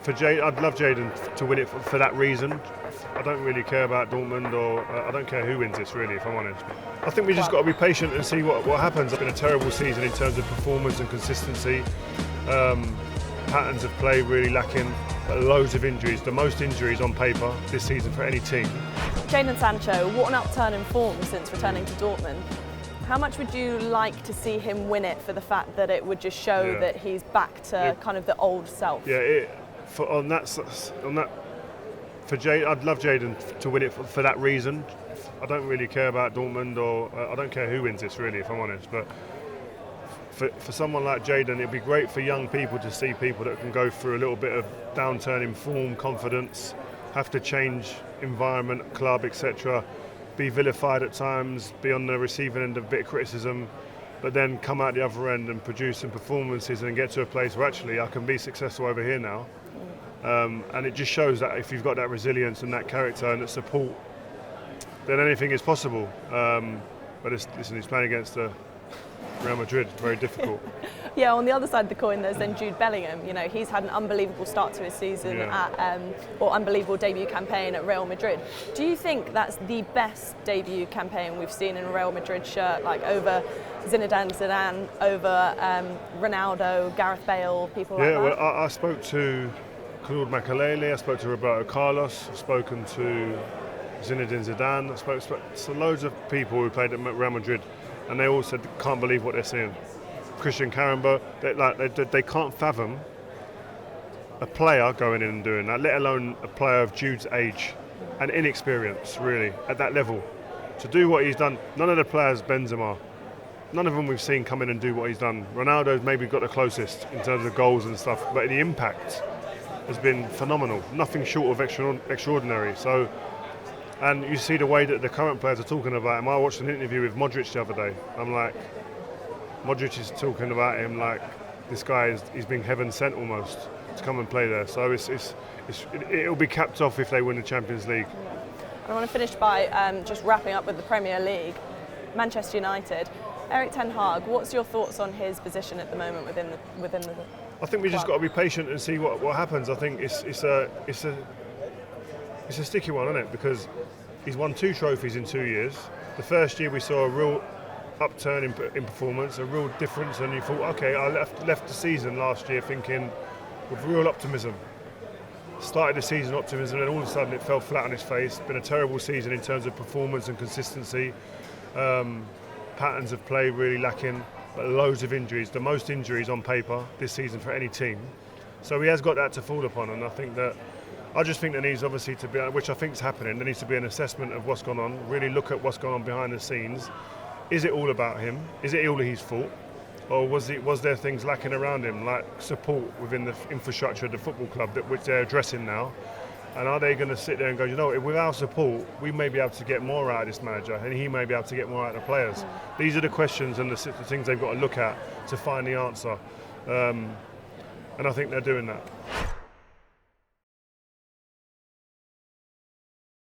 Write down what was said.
I'd love Jadon to win it for that reason. I don't really care about Dortmund, or I don't care who wins this, really, if I'm honest. I think we just got to be patient and see what happens. It's been a terrible season in terms of performance and consistency. Patterns of play really lacking. Loads of injuries, the most injuries on paper this season for any team. Jadon Sancho, what an upturn in form since returning to Dortmund. How much would you like to see him win it for the fact that it would just show that he's back to kind of the old self? Yeah, I'd love Jadon to win it for that reason. I don't really care about Dortmund, or I don't care who wins this, really, if I'm honest. But for someone like Jadon, it'd be great for young people to see people that can go through a little bit of downturn in form, confidence, have to change environment, club, etc., be vilified at times, be on the receiving end of a bit of criticism, but then come out the other end and produce some performances and get to a place where actually I can be successful over here now. And it just shows that if you've got that resilience and that character and that support, then anything is possible. But listen, he's playing against Real Madrid, very difficult. Yeah, on the other side of the coin, there's then Jude Bellingham. You know, he's had an unbelievable start to his season or unbelievable debut campaign at Real Madrid. Do you think that's the best debut campaign we've seen in a Real Madrid shirt, like over Zinedine Zidane, over Ronaldo, Gareth Bale, people like that? Yeah, well, I spoke to Claude Makelele, I spoke to Roberto Carlos, I've spoken to Zinedine Zidane, I spoke to loads of people who played at Real Madrid, and they all said they can't believe what they're seeing. Christian Carambo, they can't fathom a player going in and doing that, let alone a player of Jude's age and inexperience, really, at that level. To do what he's done, none of the players, Benzema, none of them we've seen come in and do what he's done. Ronaldo's maybe got the closest in terms of goals and stuff, but the impact has been phenomenal, nothing short of extraordinary. So, and you see the way that the current players are talking about him. I watched an interview with Modric the other day. I'm like, Modric is talking about him like this guy he's being heaven sent almost to come and play there. So it'll be capped off if they win the Champions League. I want to finish by just wrapping up with the Premier League. Manchester United. Erik Ten Hag, what's your thoughts on his position at the moment within the I think we just got to be patient and see what happens. I think it's a sticky one, isn't it? Because he's won 2 trophies in 2 years. The first year we saw a real upturn in performance, a real difference, and you thought, okay, I left the season last year thinking with real optimism. Started the season optimism, and all of a sudden it fell flat on its face. Been a terrible season in terms of performance and consistency. Patterns of play really lacking, but loads of injuries, the most injuries on paper this season for any team. So he has got that to fall upon, and I just think there needs obviously to be, which I think is happening, there needs to be an assessment of what's gone on, really look at what's gone on behind the scenes. Is it all about him? Is it all his fault? Or was there things lacking around him, like support within the infrastructure of the football club which they're addressing now? And are they going to sit there and go, you know, with our support, we may be able to get more out of this manager, and he may be able to get more out of the players? These are the questions and the things they've got to look at to find the answer. And I think they're doing that.